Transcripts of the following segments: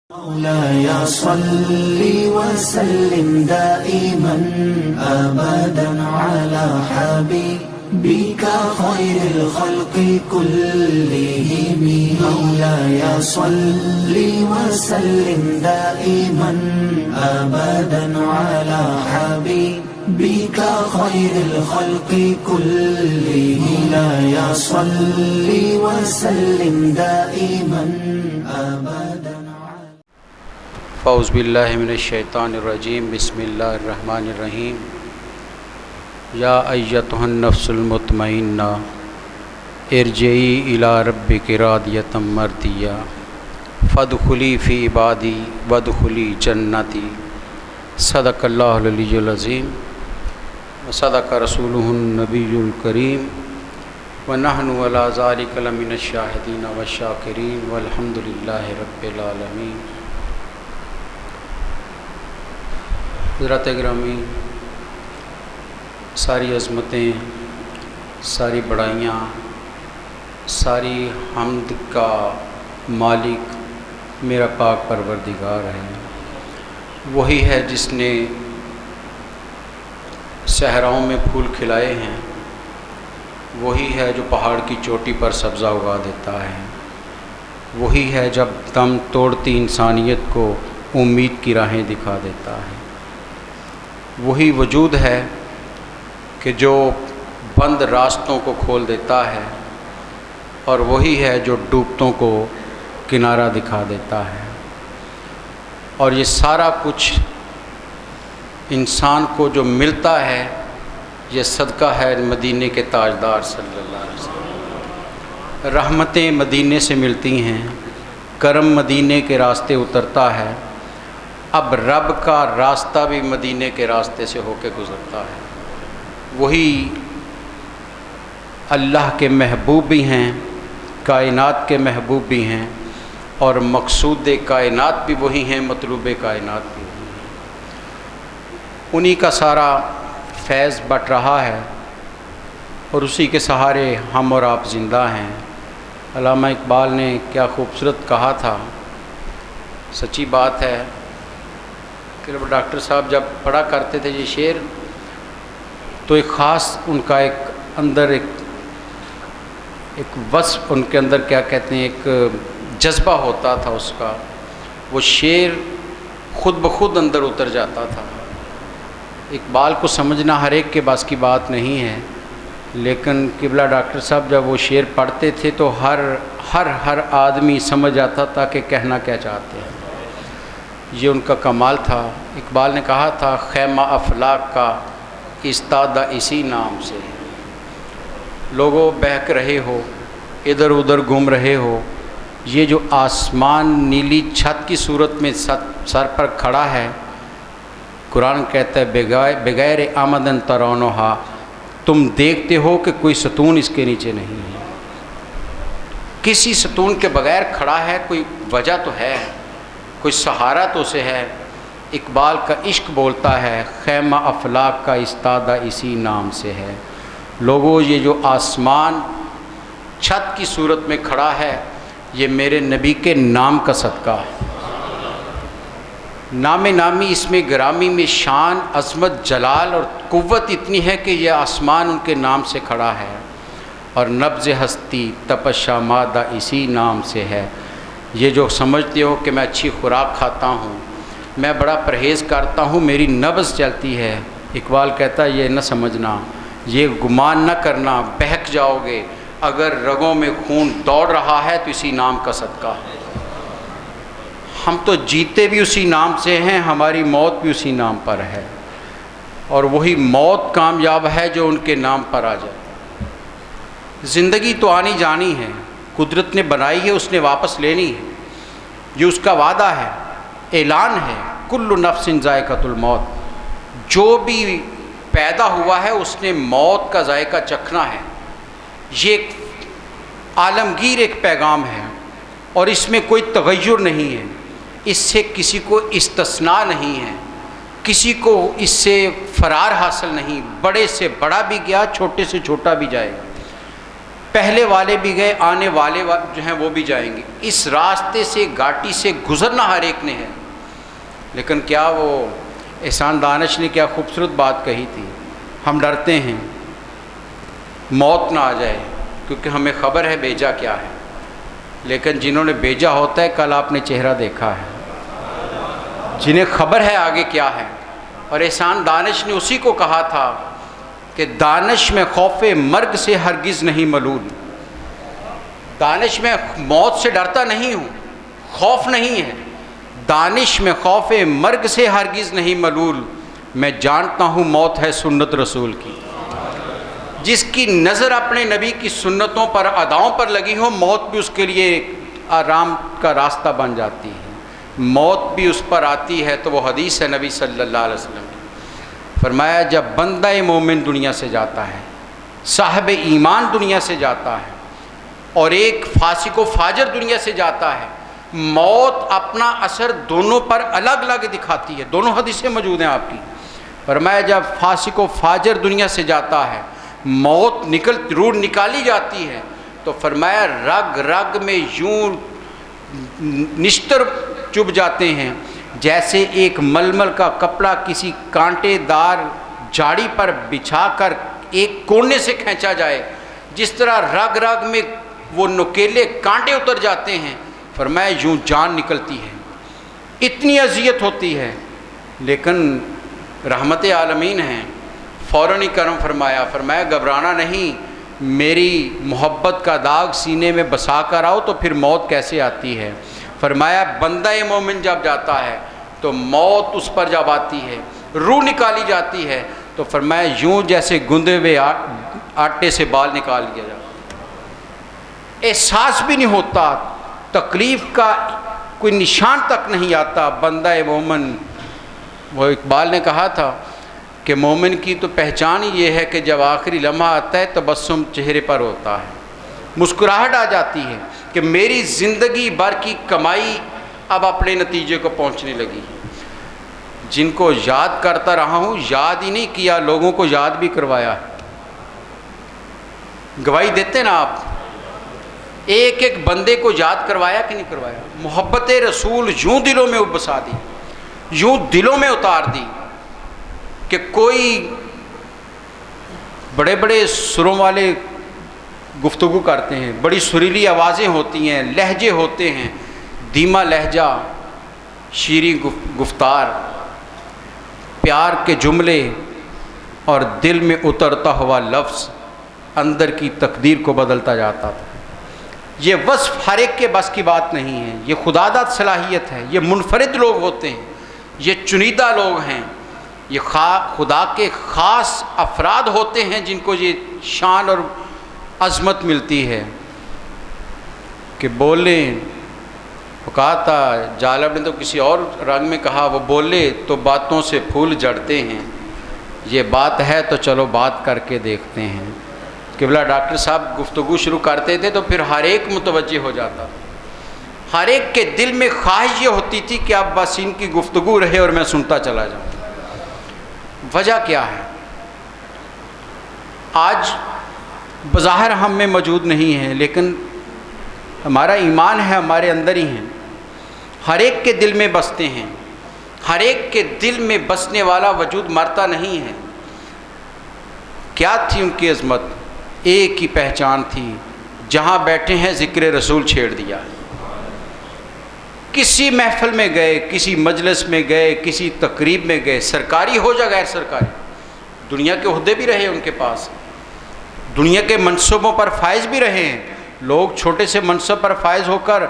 مولاي صل وسلم دائما أبدا على حبيبك خير الخلق كلهم. مولاي صل وسلم دائما أبدا على حبيبك خير الخلق كلهم. مولاي صل وسلم دائما أبدا. اعوذ باللہ من الشیطان الرجیم. بسم اللہ الرحمن الرحیم. یا ایتھا النفس المطمئنہ ارجعی الی ربک راضیۃ مرضیہ فادخلی فی عبادی وادخلی جنتی. صدق اللہ العلی العظیم وصدق رسولہ النبی الکریم ونحن علی ذلک لمن الشاہدین والشاکرین والحمد للہ رب العالمین. حضرات گرامی، ساری عظمتیں، ساری بڑائیاں، ساری حمد کا مالک میرا پاک پروردگار ہے. وہی ہے جس نے صحراؤں میں پھول کھلائے ہیں، وہی ہے جو پہاڑ کی چوٹی پر سبزہ اگا دیتا ہے، وہی ہے جب دم توڑتی انسانیت کو امید کی راہیں دکھا دیتا ہے، وہی وجود ہے کہ جو بند راستوں کو کھول دیتا ہے، اور وہی ہے جو ڈوبتوں کو کنارہ دکھا دیتا ہے. اور یہ سارا کچھ انسان کو جو ملتا ہے یہ صدقہ ہے مدینے کے تاجدار صلی اللہ علیہ وسلم. رحمتیں مدینے سے ملتی ہیں، کرم مدینے کے راستے اترتا ہے. اب رب کا راستہ بھی مدینے کے راستے سے ہو کے گزرتا ہے. وہی اللہ کے محبوب بھی ہیں، کائنات کے محبوب بھی ہیں، اور مقصود کائنات بھی وہی ہیں، مطلوب کائنات بھی وہی ہیں. انہی کا سارا فیض بٹ رہا ہے اور اسی کے سہارے ہم اور آپ زندہ ہیں. علامہ اقبال نے کیا خوبصورت کہا تھا، سچی بات ہے کہ ڈاکٹر صاحب جب پڑھا کرتے تھے یہ شعر تو ایک خاص ان کا ایک اندر ایک وصف، ان کے اندر کیا کہتے ہیں، ایک جذبہ ہوتا تھا اس کا. وہ شعر خود بخود اندر اتر جاتا تھا. اقبال کو سمجھنا ہر ایک کے بس کی بات نہیں ہے، لیکن قبلہ ڈاکٹر صاحب جب وہ شعر پڑھتے تھے تو ہر آدمی سمجھ آتا تھا کہ کہنا کیا چاہتے ہیں. یہ ان کا کمال تھا. اقبال نے کہا تھا خیمہ افلاک کا استادہ اسی نام سے. لوگوں بہک رہے ہو، ادھر ادھر گھوم رہے ہو، یہ جو آسمان نیلی چھت کی صورت میں سر پر کھڑا ہے، قرآن کہتا ہے بغیر آمدن ترونہا، تم دیکھتے ہو کہ کوئی ستون اس کے نیچے نہیں ہے. کسی ستون کے بغیر کھڑا ہے، کوئی وجہ تو ہے، کوئی سہارا تو اسے ہے. اقبال کا عشق بولتا ہے خیمہ افلاک کا استادہ اسی نام سے ہے. لوگوں یہ جو آسمان چھت کی صورت میں کھڑا ہے یہ میرے نبی کے نام کا صدقہ ہے. نام نامی اس میں گرامی میں شان، عظمت، جلال اور قوت اتنی ہے کہ یہ آسمان ان کے نام سے کھڑا ہے. اور نبض ہستی تپشا مادہ اسی نام سے ہے. یہ جو سمجھتے ہو کہ میں اچھی خوراک کھاتا ہوں، میں بڑا پرہیز کرتا ہوں، میری نبض چلتی ہے، اقبال کہتا ہے یہ نہ سمجھنا، یہ گمان نہ کرنا، بہک جاؤ گے. اگر رگوں میں خون دوڑ رہا ہے تو اسی نام کا صدقہ ہے. ہم تو جیتے بھی اسی نام سے ہیں، ہماری موت بھی اسی نام پر ہے، اور وہی موت کامیاب ہے جو ان کے نام پر آ جائے. زندگی تو آنی جانی ہے، قدرت نے بنائی ہے، اس نے واپس لینی ہے، یہ اس کا وعدہ ہے، اعلان ہے کل نفس ذائقۃ الموت. جو بھی پیدا ہوا ہے اس نے موت کا ذائقہ چکھنا ہے. یہ ایک عالمگیر ایک پیغام ہے اور اس میں کوئی تغیر نہیں ہے، اس سے کسی کو استثناء نہیں ہے، کسی کو اس سے فرار حاصل نہیں. بڑے سے بڑا بھی گیا، چھوٹے سے چھوٹا بھی جائے گا. پہلے والے بھی گئے، آنے والے جو ہیں وہ بھی جائیں گے، اس راستے سے گھاٹی سے گزرنا ہر ایک نے ہے۔ لیکن کیا وہ احسان دانش نے کیا خوبصورت بات کہی تھی، ہم ڈرتے ہیں موت نہ آ جائے کیونکہ ہمیں خبر ہے بھیجا کیا ہے، لیکن جنہوں نے بھیجا ہوتا ہے کل آپ نے چہرہ دیکھا ہے، جنہیں خبر ہے آگے کیا ہے۔ اور احسان دانش نے اسی کو کہا تھا کہ دانش میں خوف مرگ سے ہرگز نہیں ملول، دانش میں موت سے ڈرتا نہیں ہوں، خوف نہیں ہے، دانش میں خوف مرگ سے ہرگز نہیں ملول، میں جانتا ہوں موت ہے سنت رسول کی۔ جس کی نظر اپنے نبی کی سنتوں پر، اداؤں پر لگی ہو، موت بھی اس کے لیے آرام کا راستہ بن جاتی ہے، موت بھی اس پر آتی ہے۔ تو وہ حدیث ہے نبی صلی اللہ علیہ وسلم کی، فرمایا جب بندہ مومن دنیا سے جاتا ہے، صاحب ایمان دنیا سے جاتا ہے، اور ایک فاسق و فاجر دنیا سے جاتا ہے، موت اپنا اثر دونوں پر الگ الگ دکھاتی ہے، دونوں حدیثیں موجود ہیں آپ کی۔ فرمایا جب فاسق و فاجر دنیا سے جاتا ہے، موت روح نکالی جاتی ہے، تو فرمایا رگ رگ میں یوں نشتر چبھ جاتے ہیں جیسے ایک ململ کا کپڑا کسی کانٹے دار جھاڑی پر بچھا کر ایک کونے سے کھینچا جائے، جس طرح رگ رگ میں وہ نکیلے کانٹے اتر جاتے ہیں، فرمایا یوں جان نکلتی ہے، اتنی اذیت ہوتی ہے۔ لیکن رحمت عالمین ہیں، فوراً ہی کرم فرمایا، فرمایا گھبرانا نہیں، میری محبت کا داغ سینے میں بسا کر آؤ تو پھر موت کیسے آتی ہے۔ فرمایا بندہ مومن جب جاتا ہے تو موت اس پر جب آتی ہے، روح نکالی جاتی ہے، تو فرمایا یوں جیسے گندے ہوئے آٹے سے بال نکال لیا جاتا، احساس بھی نہیں ہوتا، تکلیف کا کوئی نشان تک نہیں آتا۔ بندہ مومن، وہ اقبال نے کہا تھا کہ مومن کی تو پہچان ہی یہ ہے کہ جب آخری لمحہ آتا ہے تبسم چہرے پر ہوتا ہے، مسکراہٹ آ جاتی ہے کہ میری زندگی بھر کی کمائی اب اپنے نتیجے کو پہنچنے لگی۔ جن کو یاد کرتا رہا ہوں، یاد ہی نہیں کیا، لوگوں کو یاد بھی کروایا ہے۔ گواہی دیتے نا آپ، ایک ایک بندے کو یاد کروایا کہ نہیں کروایا؟ محبت رسول یوں دلوں میں بسا دی، یوں دلوں میں اتار دی کہ کوئی بڑے بڑے سروں والے گفتگو کرتے ہیں، بڑی سریلی آوازیں ہوتی ہیں، لہجے ہوتے ہیں، دھیما لہجہ، شیریں گفتار، پیار کے جملے، اور دل میں اترتا ہوا لفظ اندر کی تقدیر کو بدلتا جاتا تھا۔ یہ وصف ہر ایک کے بس کی بات نہیں ہے، یہ خداداد صلاحیت ہے، یہ منفرد لوگ ہوتے ہیں، یہ چنیدہ لوگ ہیں، یہ خدا کے خاص افراد ہوتے ہیں جن کو یہ شان اور عظمت ملتی ہے کہ بولیں۔ وہ کہا تھا جالب نے تو کسی اور رنگ میں کہا، وہ بولے تو باتوں سے پھول جڑتے ہیں، یہ بات ہے تو چلو بات کر کے دیکھتے ہیں۔ قبلہ ڈاکٹر صاحب گفتگو شروع کرتے تھے تو پھر ہر ایک متوجہ ہو جاتا تھا، ہر ایک کے دل میں خواہش یہ ہوتی تھی کہ اب بس ان کی گفتگو رہے اور میں سنتا چلا جاؤں۔ وجہ کیا ہے؟ آج بظاہر ہم میں موجود نہیں ہے، لیکن ہمارا ایمان ہے ہمارے اندر ہی ہیں، ہر ایک کے دل میں بستے ہیں، ہر ایک کے دل میں بسنے والا وجود مرتا نہیں ہے۔ کیا تھی ان کی عظمت؟ ایک ہی پہچان تھی، جہاں بیٹھے ہیں ذکر رسول چھیڑ دیا۔ کسی محفل میں گئے، کسی مجلس میں گئے، کسی تقریب میں گئے، سرکاری ہو یا غیر سرکاری، دنیا کے عہدے بھی رہے ان کے پاس، دنیا کے منصبوں پر فائز بھی رہے ہیں۔ لوگ چھوٹے سے منصب پر فائز ہو کر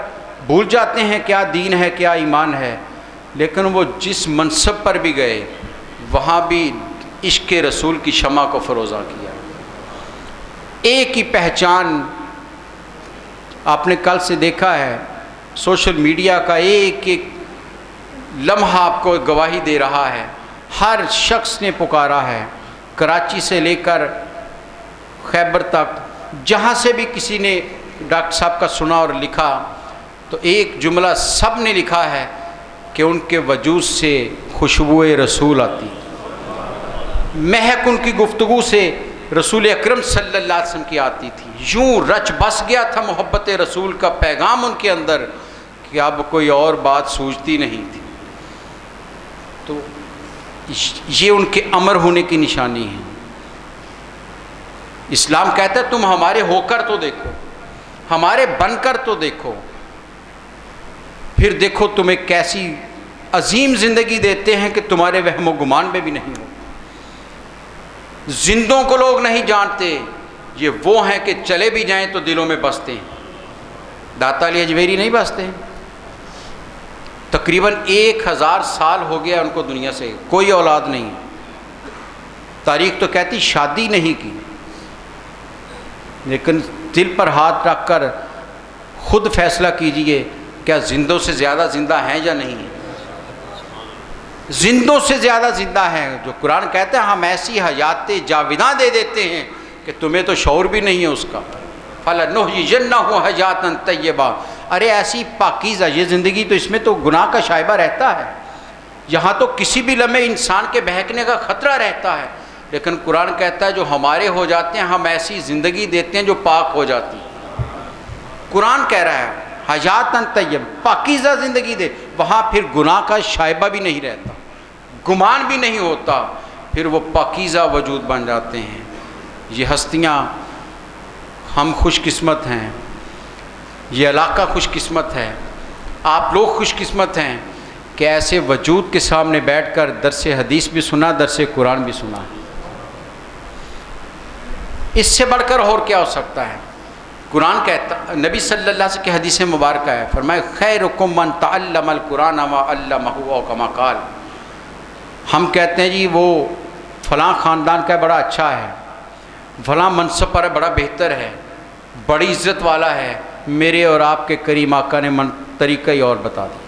بھول جاتے ہیں کیا دین ہے، کیا ایمان ہے، لیکن وہ جس منصب پر بھی گئے وہاں بھی عشق رسول کی شمع کو فروزاں کیا۔ ایک ہی پہچان، آپ نے کل سے دیکھا ہے سوشل میڈیا کا ایک ایک لمحہ آپ کو گواہی دے رہا ہے، ہر شخص نے پکارا ہے، کراچی سے لے کر خیبر تک، جہاں سے بھی کسی نے ڈاکٹر صاحب کا سنا اور لکھا تو ایک جملہ سب نے لکھا ہے کہ ان کے وجود سے خوشبو رسول آتی، مہک ان کی گفتگو سے رسول اکرم صلی اللہ علیہ وسلم کی آتی تھی، یوں رچ بس گیا تھا محبت رسول کا پیغام ان کے اندر کہ اب کوئی اور بات سوچتی نہیں تھی۔ تو یہ ان کے امر ہونے کی نشانی ہے۔ اسلام کہتا ہے تم ہمارے ہو کر تو دیکھو، ہمارے بن کر تو دیکھو، پھر دیکھو تمہیں کیسی عظیم زندگی دیتے ہیں کہ تمہارے وہم و گمان میں بھی نہیں ہو۔ زندوں کو لوگ نہیں جانتے، یہ وہ ہیں کہ چلے بھی جائیں تو دلوں میں بستے ہیں۔ داتا علی اجمیری نہیں بستے ہیں، تقریباً 1000 سال ہو گیا ان کو دنیا سے، کوئی اولاد نہیں، تاریخ تو کہتی شادی نہیں کی، لیکن دل پر ہاتھ رکھ کر خود فیصلہ کیجئے کیا زندوں سے زیادہ زندہ ہیں یا نہیں ہیں؟ زندوں سے زیادہ زندہ ہیں، جو قرآن کہتا ہے ہم ایسی حیات جاوداں دے دیتے ہیں کہ تمہیں تو شعور بھی نہیں ہے اس کا۔ فَلَنُحْيِيَنَّهُ حَيَاتًا طَيِّبَةً، ارے ایسی پاکیزہ یہ زندگی، تو اس میں تو گناہ کا شائبہ رہتا ہے، یہاں تو کسی بھی لمحے انسان کے بہکنے کا خطرہ رہتا ہے، لیکن قرآن کہتا ہے جو ہمارے ہو جاتے ہیں ہم ایسی زندگی دیتے ہیں جو پاک ہو جاتی ہے۔ قرآن کہہ رہا ہے حیاتاً طیب، پاکیزہ زندگی دے، وہاں پھر گناہ کا شائبہ بھی نہیں رہتا، گمان بھی نہیں ہوتا، پھر وہ پاکیزہ وجود بن جاتے ہیں۔ یہ ہستیاں، ہم خوش قسمت ہیں، یہ علاقہ خوش قسمت ہے، آپ لوگ خوش قسمت ہیں کہ ایسے وجود کے سامنے بیٹھ کر درس حدیث بھی سنا، درس قرآن بھی سنا۔ اس سے بڑھ کر اور کیا ہو سکتا ہے؟ قرآن کہتا، نبی صلی اللہ علیہ وسلم کی حدیث مبارکہ ہے، فرمائے خیرکم من تعلم القرآن وعلمہ او کما قال۔ ہم کہتے ہیں جی وہ فلاں خاندان کا بڑا اچھا ہے، فلاں منصب پر بڑا بہتر ہے، بڑی عزت والا ہے، میرے اور آپ کے کریم آقا نے طریقہ ہی اور بتا دیا۔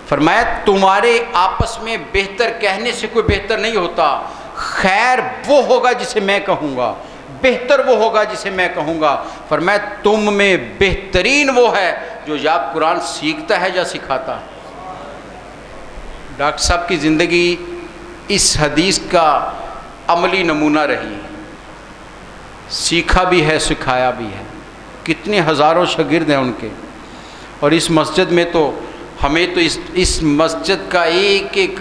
فرمایا تمہارے آپس میں بہتر کہنے سے کوئی بہتر نہیں ہوتا، خیر وہ ہوگا جسے میں کہوں گا، بہتر وہ ہوگا جسے میں کہوں گا۔ فرمایا تم میں بہترین وہ ہے جو یا قرآن سیکھتا ہے یا سکھاتا ہے۔ ڈاکٹر صاحب کی زندگی اس حدیث کا عملی نمونہ رہی ہے، سیکھا بھی ہے سکھایا بھی ہے، کتنے ہزاروں شاگرد ہیں ان کے، اور اس مسجد میں تو ہمیں تو اس مسجد کا ایک ایک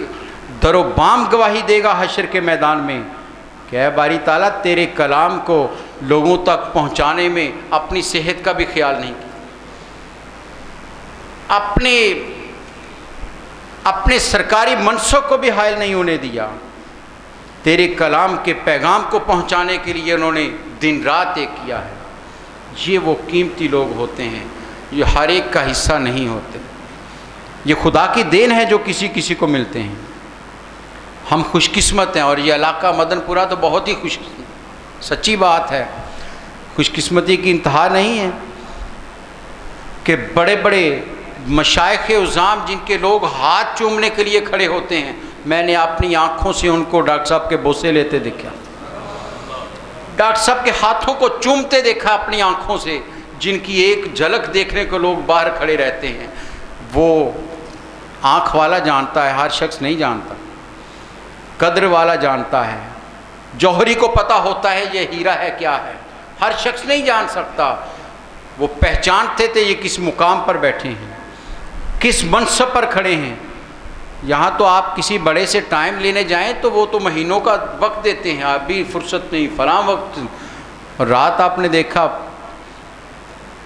در و بام گواہی دے گا حشر کے میدان میں کہ اے باری تعالیٰ تیرے کلام کو لوگوں تک پہنچانے میں اپنی صحت کا بھی خیال نہیں کیا، اپنے سرکاری منصب کو بھی حائل نہیں ہونے دیا، تیرے کلام کے پیغام کو پہنچانے کے لیے انہوں نے دن رات ایک کیا ہے۔ یہ وہ قیمتی لوگ ہوتے ہیں، یہ ہر ایک کا حصہ نہیں ہوتے، یہ خدا کی دین ہے جو کسی کسی کو ملتے ہیں۔ ہم خوش قسمت ہیں، اور یہ علاقہ مدن پورہ تو بہت ہی خوش قسمت، سچی بات ہے، خوش قسمتی کی انتہا نہیں ہے کہ بڑے بڑے مشائخ عظام جن کے لوگ ہاتھ چومنے کے لیے کھڑے ہوتے ہیں، میں نے اپنی آنکھوں سے ان کو ڈاکٹر صاحب کے بوسے لیتے دیکھا، ڈاکٹر صاحب کے ہاتھوں کو چومتے دیکھا اپنی آنکھوں سے، جن کی ایک جھلک دیکھنے کو لوگ باہر کھڑے رہتے ہیں۔ وہ آنکھ والا جانتا ہے، ہر شخص نہیں جانتا، قدر والا جانتا ہے، جوہری کو پتہ ہوتا ہے یہ ہیرا ہے کیا ہے، ہر شخص نہیں جان سکتا۔ وہ پہچانتے تھے یہ کس مقام پر بیٹھے ہیں، کس منصب پر کھڑے ہیں۔ یہاں تو آپ کسی بڑے سے ٹائم لینے جائیں تو وہ تو مہینوں کا وقت دیتے ہیں، ابھی فرصت نہیں، فلاں وقت، اور رات آپ نے دیکھا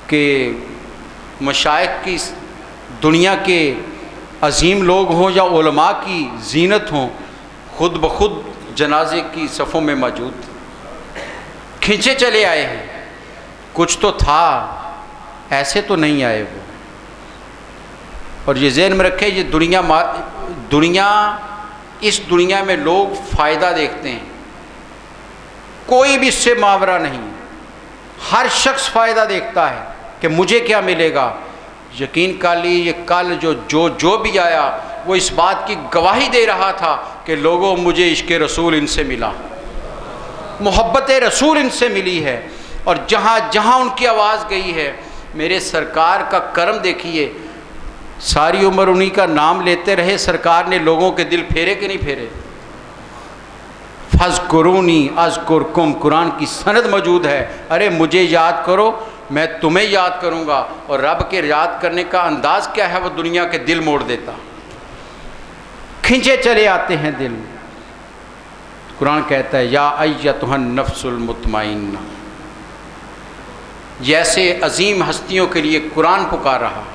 کہ مشائخ کی دنیا کے عظیم لوگ ہوں یا علماء کی زینت ہوں، خود بخود جنازے کی صفوں میں موجود کھینچے چلے آئے ہیں۔ کچھ تو تھا، ایسے تو نہیں آئے وہ۔ اور یہ ذہن میں رکھیں، یہ اس دنیا میں لوگ فائدہ دیکھتے ہیں، کوئی بھی اس سے ماورا نہیں، ہر شخص فائدہ دیکھتا ہے کہ مجھے کیا ملے گا۔ یقین کر لی یہ کل جو بھی آیا وہ اس بات کی گواہی دے رہا تھا کہ لوگوں مجھے عشق رسول ان سے ملا، محبت رسول ان سے ملی ہے، اور جہاں جہاں ان کی آواز گئی ہے، میرے سرکار کا کرم دیکھیے، ساری عمر انہی کا نام لیتے رہے، سرکار نے لوگوں کے دل پھیرے کہ نہیں پھیرے؟ فَاذْكُرُونِی اذْکُرکم، قرآن کی سند موجود ہے، ارے مجھے یاد کرو میں تمہیں یاد کروں گا۔ اور رب کے یاد کرنے کا انداز کیا ہے؟ وہ دنیا کے دل موڑ دیتا، کھنچے چلے آتے ہیں دل۔ قرآن کہتا ہے یا ایتھا النفس المطمئنہ، جیسے عظیم ہستیوں کے لیے قرآن پکار رہا ہے،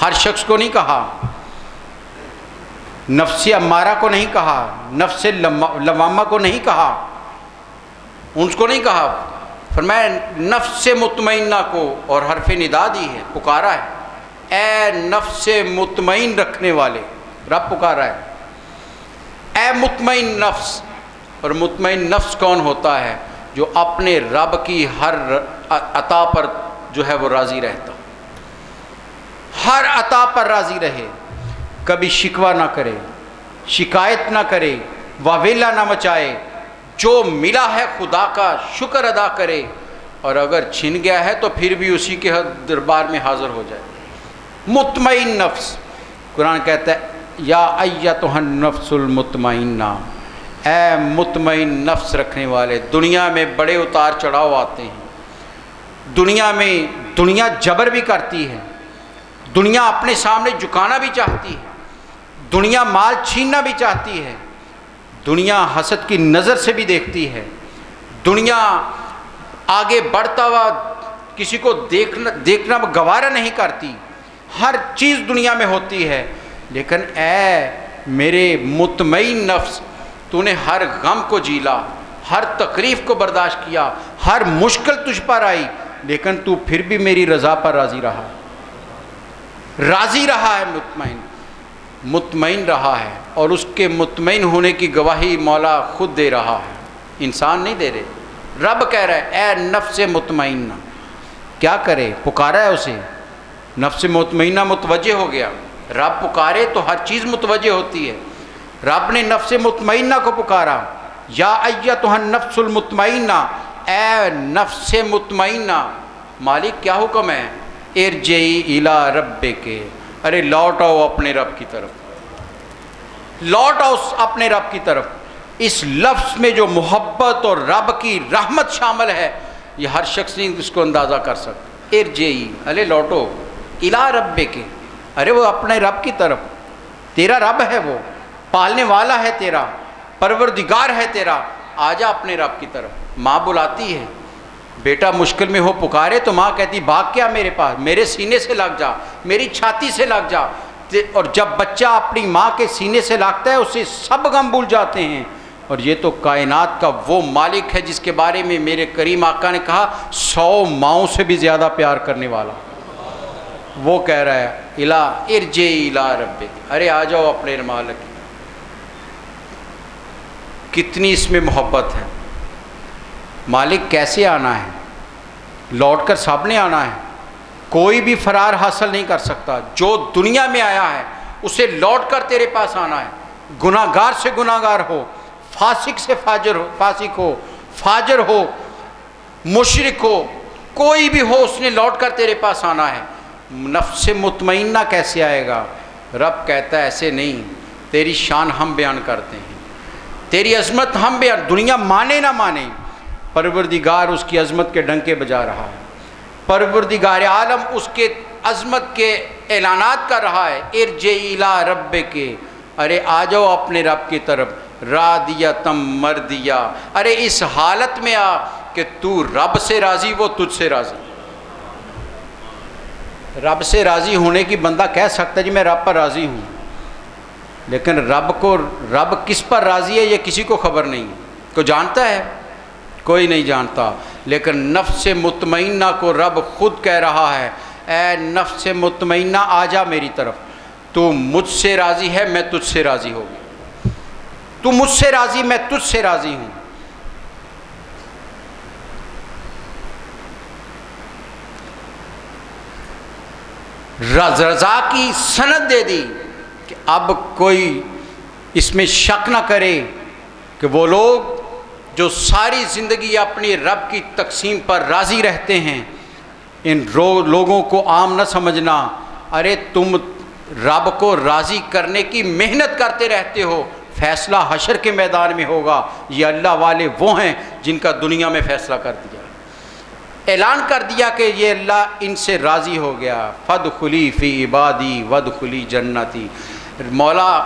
ہر شخص کو نہیں کہا، نفس امارہ کو نہیں کہا، نفس لوامہ کو نہیں کہا، ان کو نہیں کہا، فرمایا نفس مطمئنہ کو، اور حرف ندا دی ہے، پکارا ہے، اے نفس مطمئن رکھنے والے، رب پکارا ہے، اے مطمئن نفس۔ اور مطمئن نفس کون ہوتا ہے؟ جو اپنے رب کی ہر عطا پر جو ہے وہ راضی رہتا، ہر عطا پر راضی رہے، کبھی شکوہ نہ کرے، شکایت نہ کرے، واویلا نہ مچائے، جو ملا ہے خدا کا شکر ادا کرے، اور اگر چھن گیا ہے تو پھر بھی اسی کے دربار میں حاضر ہو جائے۔ مطمئن نفس، قرآن کہتا ہے یا ایتھا النفس المطمئنہ، اے مطمئن نفس رکھنے والے۔ دنیا میں بڑے اتار چڑھاؤ آتے ہیں، دنیا جبر بھی کرتی ہے، دنیا اپنے سامنے جھکانا بھی چاہتی ہے، دنیا مال چھیننا بھی چاہتی ہے، دنیا حسد کی نظر سے بھی دیکھتی ہے، دنیا آگے بڑھتا ہوا کسی کو دیکھنا گوارا نہیں کرتی، ہر چیز دنیا میں ہوتی ہے، لیکن اے میرے مطمئن نفس، تو نے ہر غم کو جیلا، ہر تکلیف کو برداشت کیا، ہر مشکل تجھ پر آئی، لیکن تو پھر بھی میری رضا پر راضی رہا ہے، مطمئن رہا ہے، اور اس کے مطمئن ہونے کی گواہی مولا خود دے رہا ہے، انسان نہیں دے رہے، رب کہہ رہا ہے اے نفس مطمئنہ۔ کیا کرے؟ پکارا ہے اسے، نفس مطمئنہ متوجہ ہو گیا، رب پکارے تو ہر چیز متوجہ ہوتی ہے، رب نے نفس مطمئنہ کو پکارا، یا ایتھا النفس المطمئنہ، اے نفس مطمئنہ، مالک کیا حکم ہے؟ ارجعی الی ربک، ارے لوٹ آؤ اپنے رب کی طرف، لوٹ آؤ اپنے رب کی طرف۔ اس لفظ میں جو محبت اور رب کی رحمت شامل ہے، یہ ہر شخص نہیں اس کو اندازہ کر سکتا۔ ارجعی، ارے لوٹو، الی ربک، ارے وہ اپنے رب کی طرف، تیرا رب ہے، وہ پالنے والا ہے تیرا، پروردگار ہے تیرا، آجا اپنے رب کی طرف۔ ماں بلاتی ہے، بیٹا مشکل میں ہو پکارے تو ماں کہتی بھاگ کیا میرے پاس، میرے سینے سے لگ جا، میری چھاتی سے لگ جا۔ اور جب بچہ اپنی ماں کے سینے سے لگتا ہے اسے سب غم بھول جاتے ہیں، اور یہ تو کائنات کا وہ مالک ہے جس کے بارے میں میرے کریم آقا نے کہا 100 ماؤں سے بھی زیادہ پیار کرنے والا، وہ کہہ رہا ہے ارجعی الی ربک، ارے آ جاؤ اپنے مالک کی۔ کتنی اس میں محبت ہے۔ مالک کیسے آنا ہے؟ لوٹ کر سب نے آنا ہے، کوئی بھی فرار حاصل نہیں کر سکتا۔ جو دنیا میں آیا ہے اسے لوٹ کر تیرے پاس آنا ہے، گناہ گار سے گناہ گار ہو، فاسق سے فاسق ہو، فاجر ہو، مشرک ہو، کوئی بھی ہو، اس نے لوٹ کر تیرے پاس آنا ہے۔ نفس مطمئنہ کیسے آئے گا؟ رب کہتا ہے ایسے نہیں، تیری شان ہم بیان کرتے ہیں، تیری عظمت ہم بیان، دنیا مانے نہ مانے، پروردگار اس کی عظمت کے ڈنکے بجا رہا ہے، پروردگار عالم اس کے عظمت کے اعلانات کر رہا ہے۔ ارجعی الی ربک، ارے آ جاؤ اپنے رب کی طرف، راضیۃ مرضیہ، ارے اس حالت میں آ کہ تو رب سے راضی، وہ تجھ سے راضی۔ رب سے راضی ہونے کی بندہ کہہ سکتا ہے جی میں رب پر راضی ہوں، لیکن رب کس پر راضی ہے یہ کسی کو خبر نہیں۔ کوئی جانتا ہے؟ کوئی نہیں جانتا۔ لیکن نفس مطمئنہ کو رب خود کہہ رہا ہے اے نفس مطمئنہ آ جا میری طرف، تو مجھ سے راضی ہے، میں تجھ سے راضی ہو گیا، تو مجھ سے راضی، میں تجھ سے راضی ہوں۔ رضا کی سند دے دی کہ اب کوئی اس میں شک نہ کرے کہ وہ لوگ جو ساری زندگی اپنی رب کی تقسیم پر راضی رہتے ہیں، ان لوگوں کو عام نہ سمجھنا۔ ارے تم رب کو راضی کرنے کی محنت کرتے رہتے ہو، فیصلہ حشر کے میدان میں ہوگا۔ یہ اللہ والے وہ ہیں جن کا دنیا میں فیصلہ کر دیا، اعلان کر دیا کہ یہ اللہ ان سے راضی ہو گیا۔ فادخلی فی عبادی وادخلی جنتی۔ مولا،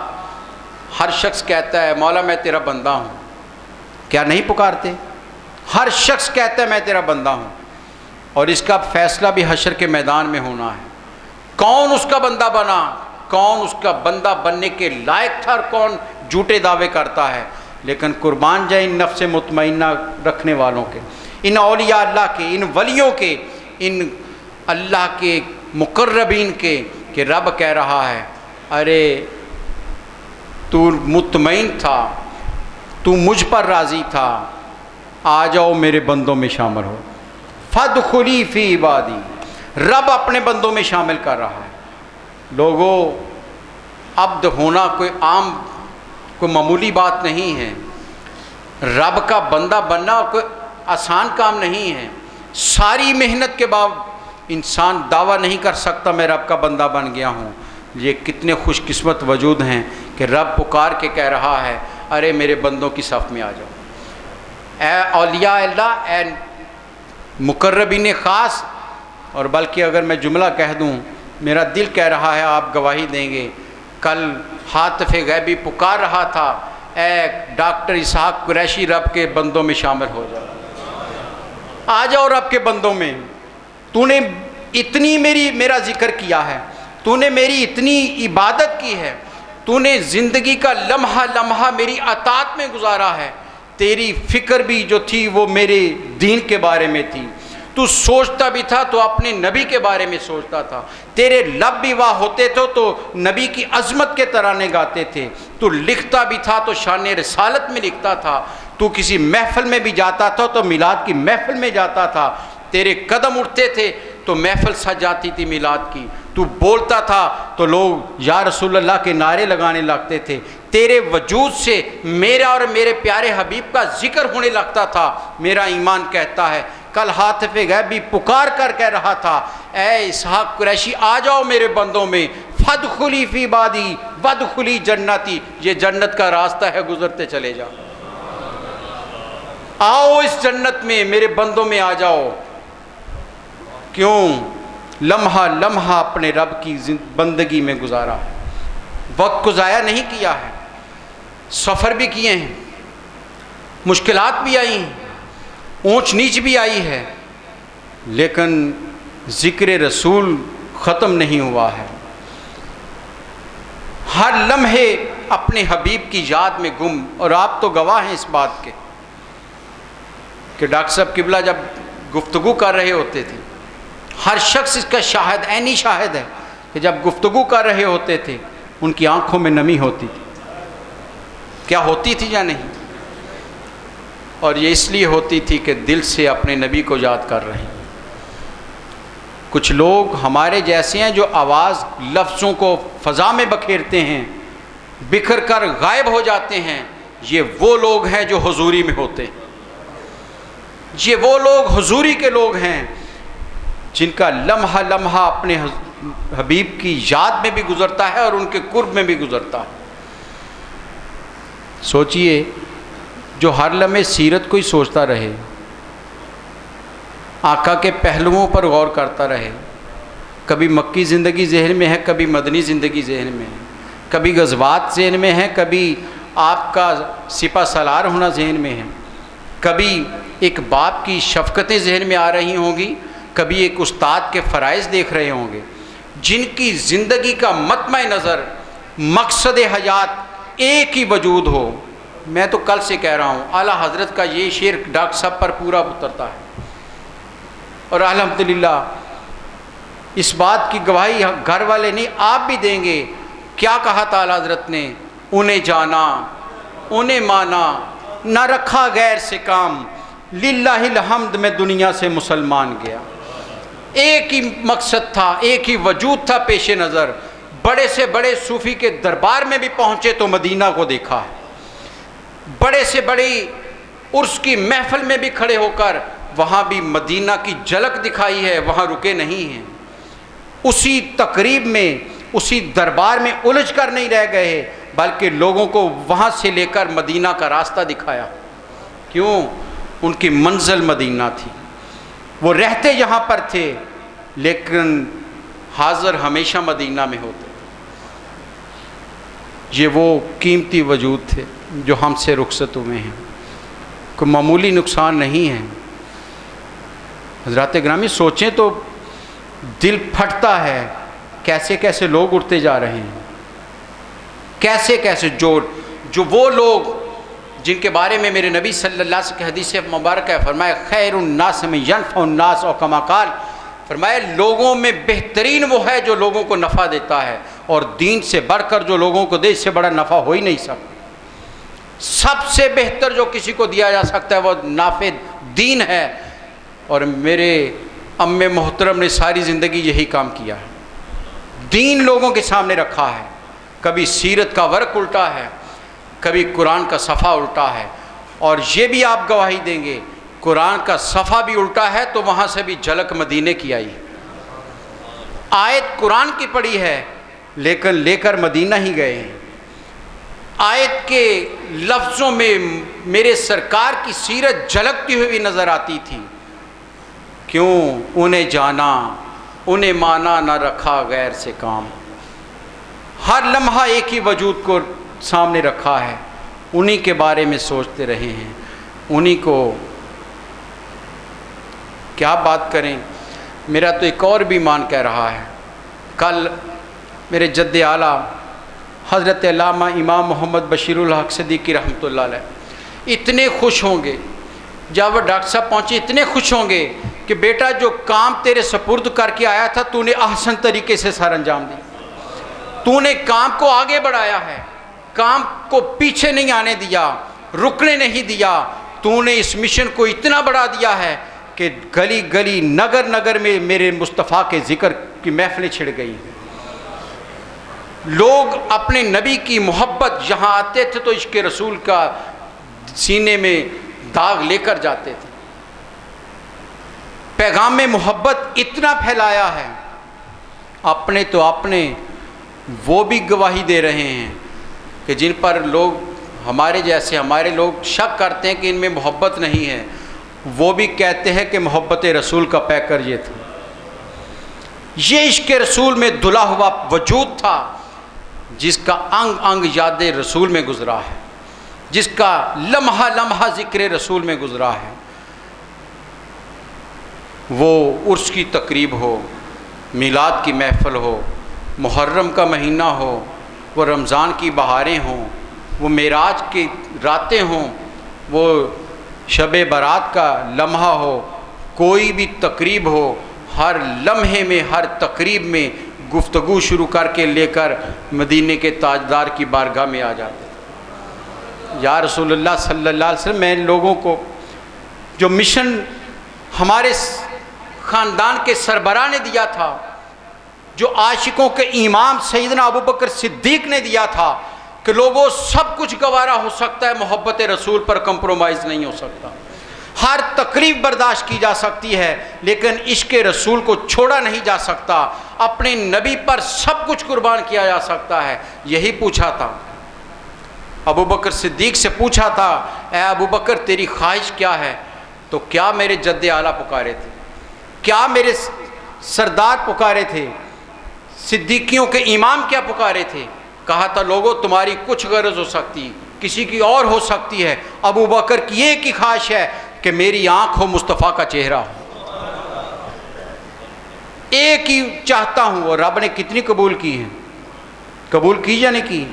ہر شخص کہتا ہے مولا میں تیرا بندہ ہوں، کیا نہیں پکارتے؟ ہر شخص کہتا ہے میں تیرا بندہ ہوں، اور اس کا فیصلہ بھی حشر کے میدان میں ہونا ہے۔ کون اس کا بندہ بنا، کون اس کا بندہ بننے کے لائق تھا، اور کون جھوٹے دعوے کرتا ہے۔ لیکن قربان جائیں ان نفس مطمئنہ رکھنے والوں کے، ان اولیاء اللہ کے، ان ولیوں کے، ان اللہ کے مقربین کے، کہ رب کہہ رہا ہے ارے تو مطمئن تھا، تو مجھ پر راضی تھا، آ جاؤ میرے بندوں میں شامل ہو۔ فادخلی فی عبادی، رب اپنے بندوں میں شامل کر رہا ہے۔ لوگوں، عبد ہونا کوئی عام، کوئی معمولی بات نہیں ہے۔ رب کا بندہ بننا کوئی آسان کام نہیں ہے۔ ساری محنت کے بعد انسان دعویٰ نہیں کر سکتا میں رب کا بندہ بن گیا ہوں۔ یہ کتنے خوش قسمت وجود ہیں کہ رب پکار کے کہہ رہا ہے ارے میرے بندوں کی صف میں آ جاؤ۔ اے اولیاء اللہ، اے مقربین خاص، اور بلکہ اگر میں جملہ کہہ دوں، میرا دل کہہ رہا ہے، آپ گواہی دیں گے، کل ہاتف غیبی پکار رہا تھا اے ڈاکٹر اسحاق قریشی رب کے بندوں میں شامل ہو جاؤ، آ جاؤ رب کے بندوں میں۔ تو نے اتنی میرا ذکر کیا ہے، تو نے میری اتنی عبادت کی ہے، تو نے زندگی کا لمحہ لمحہ میری اطاعت میں گزارا ہے، تیری فکر بھی جو تھی وہ میرے دین کے بارے میں تھی، تو سوچتا بھی تھا تو اپنے نبی کے بارے میں سوچتا تھا، تیرے لب بھی واہ ہوتے تھے تو نبی کی عظمت کے ترانے گاتے تھے، تو لکھتا بھی تھا تو شان رسالت میں لکھتا تھا، تو کسی محفل میں بھی جاتا تھا تو میلاد کی محفل میں جاتا تھا، تیرے قدم اٹھتے تھے تو محفل سج جاتی تھی میلاد کی، تو بولتا تھا تو لوگ یا رسول اللہ کے نعرے لگانے لگتے تھے، تیرے وجود سے میرا اور میرے پیارے حبیب کا ذکر ہونے لگتا تھا۔ میرا ایمان کہتا ہے کل ہاتف غیبی پکار کر کہہ رہا تھا اے اسحاق قریشی آ جاؤ میرے بندوں میں، فادخلی فی عبادی وادخلی جنتی، یہ جنت کا راستہ ہے، گزرتے چلے جاؤ، آؤ اس جنت میں، میرے بندوں میں آ جاؤ۔ کیوں؟ لمحہ لمحہ اپنے رب کی بندگی میں گزارا ہے، وقت کو ضائع نہیں کیا ہے، سفر بھی کیے ہیں، مشکلات بھی آئی ہیں، اونچ نیچ بھی آئی ہے، لیکن ذکر رسول ختم نہیں ہوا ہے۔ ہر لمحے اپنے حبیب کی یاد میں گم، اور آپ تو گواہ ہیں اس بات کے کہ ڈاکٹر صاحب قبلہ جب گفتگو کر رہے ہوتے تھے، ہر شخص اس کا شاہد، عینی شاہد ہے کہ جب گفتگو کر رہے ہوتے تھے ان کی آنکھوں میں نمی ہوتی تھی، کیا ہوتی تھی یا نہیں؟ اور یہ اس لیے ہوتی تھی کہ دل سے اپنے نبی کو یاد کر رہے ہیں۔ کچھ لوگ ہمارے جیسے ہیں جو آواز لفظوں کو فضا میں بکھیرتے ہیں، بکھر کر غائب ہو جاتے ہیں، یہ وہ لوگ ہیں جو حضوری میں ہوتے ہیں، یہ وہ لوگ حضوری کے لوگ ہیں جن کا لمحہ لمحہ اپنے حبیب کی یاد میں بھی گزرتا ہے اور ان کے قرب میں بھی گزرتا ہے۔ سوچئے، جو ہر لمحے سیرت کو ہی سوچتا رہے، آقا کے پہلوؤں پر غور کرتا رہے، کبھی مکی زندگی ذہن میں ہے، کبھی مدنی زندگی ذہن میں ہے، کبھی غزوات ذہن میں ہے، کبھی آپ کا سپہ سالار ہونا ذہن میں ہے، کبھی ایک باپ کی شفقتیں ذہن میں آ رہی ہوں گی، کبھی ایک استاد کے فرائض دیکھ رہے ہوں گے، جن کی زندگی کا مطمع نظر، مقصد حیات ایک ہی وجود ہو۔ میں تو کل سے کہہ رہا ہوں، اعلیٰ حضرت کا یہ شعر ڈاکٹر صاحب پر پورا اترتا ہے، اور الحمدللہ اس بات کی گواہی گھر والے نہیں آپ بھی دیں گے۔ کیا کہا تھا اعلیٰ حضرت نے؟ انہیں جانا، انہیں مانا، نہ رکھا غیر سے کام، للہ الحمد میں دنیا سے مسلمان گیا۔ ایک ہی مقصد تھا، ایک ہی وجود تھا پیش نظر۔ بڑے سے بڑے صوفی کے دربار میں بھی پہنچے تو مدینہ کو دیکھا ہے، بڑے سے بڑی عرس کی محفل میں بھی کھڑے ہو کر وہاں بھی مدینہ کی جھلک دکھائی ہے، وہاں رکے نہیں ہیں، اسی تقریب میں، اسی دربار میں الجھ کر نہیں رہ گئے بلکہ لوگوں کو وہاں سے لے کر مدینہ کا راستہ دکھایا. کیوں؟ ان کی منزل مدینہ تھی. وہ رہتے یہاں پر تھے لیکن حاضر ہمیشہ مدینہ میں ہوتے. یہ وہ قیمتی وجود تھے جو ہم سے رخصت ہوئے ہیں. کوئی معمولی نقصان نہیں ہے. حضرات گرامی سوچیں تو دل پھٹتا ہے، کیسے کیسے لوگ اٹھتے جا رہے ہیں، کیسے کیسے جو وہ لوگ جن کے بارے میں میرے نبی صلی اللہ علیہ وسلم کی حدیث مبارک ہے، فرمایا خیر الناس من ینفع الناس، اور کما قال، فرمایا لوگوں میں بہترین وہ ہے جو لوگوں کو نفع دیتا ہے، اور دین سے بڑھ کر جو لوگوں کو دے اس سے بڑا نفع ہو ہی نہیں سکتا. سب سے بہتر جو کسی کو دیا جا سکتا ہے وہ نافع دین ہے. اور میرے ام محترم نے ساری زندگی یہی کام کیا ہے، دین لوگوں کے سامنے رکھا ہے. کبھی سیرت کا ورق الٹا ہے، کبھی قرآن کا صفحہ الٹا ہے. اور یہ بھی آپ گواہی دیں گے قرآن کا صفحہ بھی الٹا ہے تو وہاں سے بھی جھلک مدینے کی آئی. آیت قرآن کی پڑھی ہے لیکن لے کر مدینہ ہی گئے ہیں. آیت کے لفظوں میں میرے سرکار کی سیرت جھلکتی ہوئی بھی نظر آتی تھی. کیوں؟ انہیں جانا، انہیں مانا، نہ رکھا غیر سے کام. ہر لمحہ ایک ہی وجود کو سامنے رکھا ہے، انہی کے بارے میں سوچتے رہے ہیں. انہی کو کیا بات کریں. میرا تو ایک اور بھی ایمان کہہ رہا ہے. کل میرے جد اعلیٰ حضرت علامہ امام محمد بشیر الحق صدیقی رحمۃ اللہ علیہ اتنے خوش ہوں گے جب وہ ڈاکٹر صاحب پہنچے، اتنے خوش ہوں گے کہ بیٹا جو کام تیرے سپرد کر کے آیا تھا تو نے احسن طریقے سے سر انجام دی. تو نے کام کو آگے بڑھایا ہے، کام کو پیچھے نہیں آنے دیا، رکنے نہیں دیا. تو نے اس مشن کو اتنا بڑھا دیا ہے کہ گلی گلی نگر نگر میں میرے مصطفیٰ کے ذکر کی محفلیں چھڑ گئی. لوگ اپنے نبی کی محبت یہاں آتے تھے تو عشق رسول کا سینے میں داغ لے کر جاتے تھے. پیغام محبت اتنا پھیلایا ہے. اپنے تو اپنے وہ بھی گواہی دے رہے ہیں کہ جن پر لوگ ہمارے جیسے ہمارے لوگ شک کرتے ہیں کہ ان میں محبت نہیں ہے، وہ بھی کہتے ہیں کہ محبت رسول کا پیکر یہ تھا. یہ عشق رسول میں دھلا ہوا وجود تھا جس کا انگ انگ یاد رسول میں گزرا ہے، جس کا لمحہ لمحہ ذکر رسول میں گزرا ہے. وہ عرس کی تقریب ہو، میلاد کی محفل ہو، محرم کا مہینہ ہو، وہ رمضان کی بہاریں ہوں، وہ معراج کی راتیں ہوں، وہ شب برات کا لمحہ ہو، کوئی بھی تقریب ہو، ہر لمحے میں ہر تقریب میں گفتگو شروع کر کے لے کر مدینے کے تاجدار کی بارگاہ میں آ جاتے تھے. یا رسول اللہ صلی اللہ علیہ وسلم، میں ان لوگوں کو جو مشن ہمارے خاندان کے سربراہ نے دیا تھا، جو عاشقوں کے امام سیدنا ابوبکر صدیق نے دیا تھا کہ لوگوں سب کچھ گوارا ہو سکتا ہے، محبت رسول پر کمپرومائز نہیں ہو سکتا. ہر تکلیف برداشت کی جا سکتی ہے لیکن عشق رسول کو چھوڑا نہیں جا سکتا. اپنے نبی پر سب کچھ قربان کیا جا سکتا ہے. یہی پوچھا تھا ابوبکر صدیق سے، پوچھا تھا اے ابوبکر تیری خواہش کیا ہے؟ تو کیا میرے جد اعلیٰ پکارے تھے، کیا میرے سردار پکارے تھے، صدیقیوں کے امام کیا پکارے تھے؟ کہا تھا لوگوں تمہاری کچھ غرض ہو سکتی، کسی کی اور ہو سکتی ہے، ابوبکر کی ایک ہی خواہش ہے کہ میری آنکھ ہو، مصطفیٰ کا چہرہ ہو. ایک ہی چاہتا ہوں. اور رب نے کتنی قبول کی ہیں؟ قبول کی یا نہیں کی؟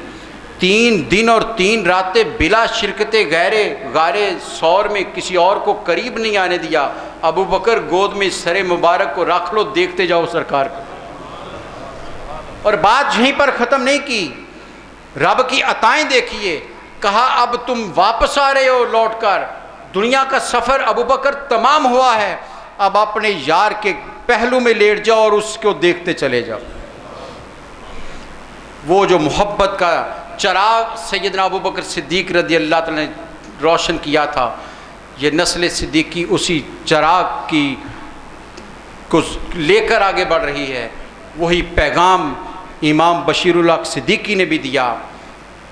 3 دن اور 3 راتیں بلا شرکت غارے سور میں کسی اور کو قریب نہیں آنے دیا. ابوبکر گود میں سر مبارک کو رکھ لو، دیکھتے جاؤ سرکار کو. اور بات یہیں پر ختم نہیں کی، رب کی عطائیں دیکھیے. کہا اب تم واپس آ رہے ہو لوٹ کر، دنیا کا سفر ابوبکر تمام ہوا ہے، اب اپنے یار کے پہلو میں لیٹ جاؤ اور اس کو دیکھتے چلے جاؤ. وہ جو محبت کا چراغ سیدنا ابوبکر صدیق رضی اللہ تعالیٰ نے روشن کیا تھا، یہ نسل صدیقی اسی چراغ کی کو لے کر آگے بڑھ رہی ہے. وہی پیغام امام بشیر الحق صدیقی نے بھی دیا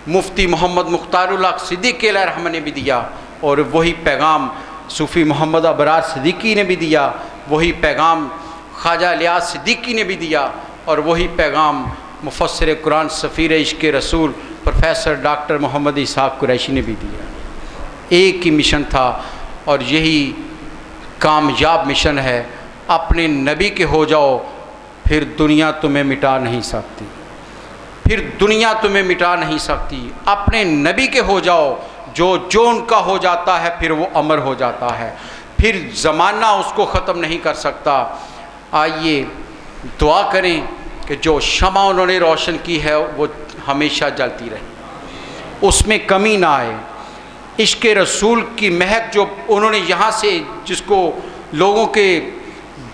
مفتی محمد مختار اللہ صدیقی علیہ رحمہ نے بھی دیا، اور وہی پیغام صوفی محمد ابرار صدیقی نے بھی دیا، وہی پیغام خواجہ الیاس صدیقی نے بھی دیا، اور وہی پیغام مفسر قرآن سفیر عشق رسول پروفیسر ڈاکٹر محمد اسحاق قریشی نے بھی دیا۔ ایک ہی مشن تھا، اور یہی کامیاب مشن ہے۔ اپنے نبی کے ہو جاؤ، پھر دنیا تمہیں مٹا نہیں سکتی، پھر دنیا تمہیں مٹا نہیں سکتی۔ اپنے نبی کے ہو جاؤ، جو ان کا ہو جاتا ہے پھر وہ امر ہو جاتا ہے، پھر زمانہ اس کو ختم نہیں کر سکتا۔ آئیے دعا کریں کہ جو شمع انہوں نے روشن کی ہے وہ ہمیشہ جلتی رہے، اس میں کمی نہ آئے۔ عشق رسول کی مہک جو انہوں نے یہاں سے جس کو لوگوں کے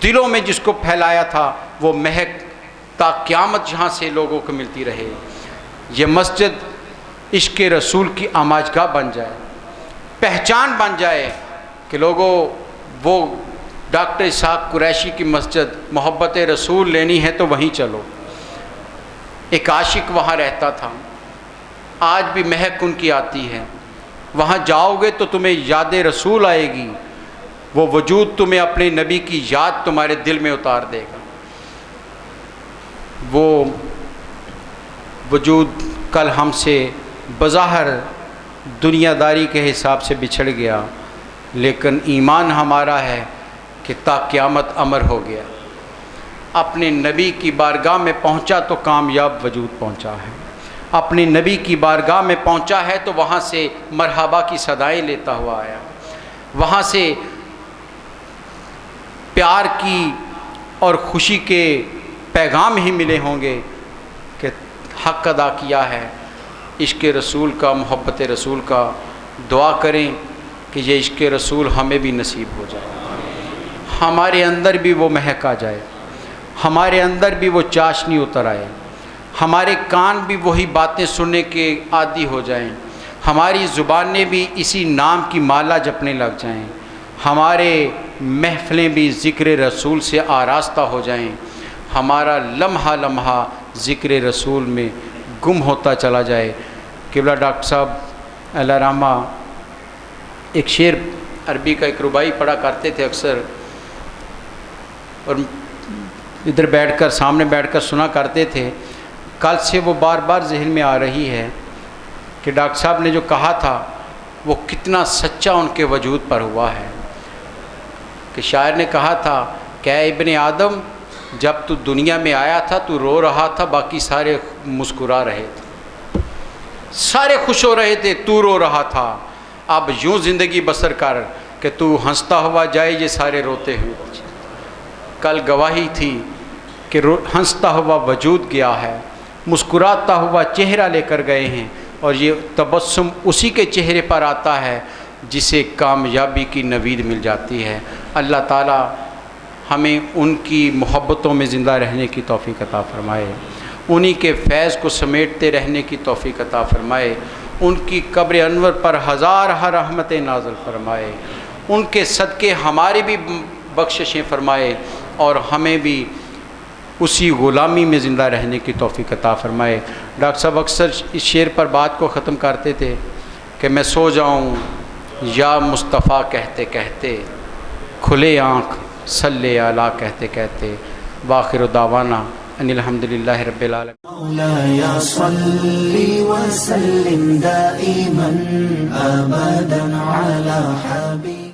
دلوں میں جس کو پھیلایا تھا، وہ مہک تا قیامت یہاں سے لوگوں کو ملتی رہے۔ یہ مسجد عشق رسول کی آماجگاہ بن جائے، پہچان بن جائے کہ لوگوں وہ ڈاکٹر اسحاق قریشی کی مسجد، محبت رسول لینی ہے تو وہیں چلو۔ ایک عاشق وہاں رہتا تھا، آج بھی مہک ان کی آتی ہے۔ وہاں جاؤ گے تو تمہیں یاد رسول آئے گی، وہ وجود تمہیں اپنے نبی کی یاد تمہارے دل میں اتار دے گا۔ وہ وجود کل ہم سے بظاہر دنیا داری کے حساب سے بچھڑ گیا، لیکن ایمان ہمارا ہے کہ تا قیامت امر ہو گیا۔ اپنے نبی کی بارگاہ میں پہنچا تو کامیاب وجود پہنچا ہے، اپنے نبی کی بارگاہ میں پہنچا ہے تو وہاں سے مرحبا کی صدائیں لیتا ہوا آیا، وہاں سے پیار کی اور خوشی کے پیغام ہی ملے ہوں گے کہ حق ادا کیا ہے عشق رسول کا، محبت رسول کا۔ دعا کریں کہ یہ عشق رسول ہمیں بھی نصیب ہو جائے، ہمارے اندر بھی وہ مہک آ جائے، ہمارے اندر بھی وہ چاشنی اتر آئے، ہمارے کان بھی وہی باتیں سننے کے عادی ہو جائیں، ہماری زبانیں بھی اسی نام کی مالا جپنے لگ جائیں، ہمارے محفلیں بھی ذکر رسول سے آراستہ ہو جائیں، ہمارا لمحہ لمحہ ذکر رسول میں گم ہوتا چلا جائے۔ قبلہ ڈاکٹر صاحب اللہ رحمہ ایک شعر عربی کا ایک رباعی پڑھا کرتے تھے اکثر، اور ادھر بیٹھ کر سامنے بیٹھ کر سنا کرتے تھے۔ کل سے وہ بار بار ذہن میں آ رہی ہے کہ ڈاکٹر صاحب نے جو کہا تھا وہ کتنا سچا ان کے وجود پر ہوا ہے، کہ شاعر نے کہا تھا کہ اے ابن آدم، جب تو دنیا میں آیا تھا تو رو رہا تھا، باقی سارے مسکرا رہے تھے، سارے خوش ہو رہے تھے، تو رو رہا تھا۔ اب یوں زندگی بسر کر کہ تو ہنستا ہوا جائے، یہ سارے روتے ہوئے۔ کل گواہی تھی کہ ہنستا ہوا وجود گیا ہے، مسکراتا ہوا چہرہ لے کر گئے ہیں، اور یہ تبسم اسی کے چہرے پر آتا ہے جسے کامیابی کی نوید مل جاتی ہے۔ اللہ تعالی ہمیں ان کی محبتوں میں زندہ رہنے کی توفیق عطا فرمائے، انہی کے فیض کو سمیٹتے رہنے کی توفیق عطا فرمائے، ان کی قبر انور پر ہزار رحمتیں نازل فرمائے، ان کے صدقے ہماری بھی بخششیں فرمائے، اور ہمیں بھی اسی غلامی میں زندہ رہنے کی توفیق عطا فرمائے۔ ڈاکٹر صاحب اکثر اس شعر پر بات کو ختم کرتے تھے کہ میں سو جاؤں یا مصطفیٰ کہتے کہتے، کھلے آنکھ صلی علی کہتے کہتے، وآخر دعوانا ان الحمدللہ رب العالمین۔ مولاي صل وسلم دائما أبدا على حبيبك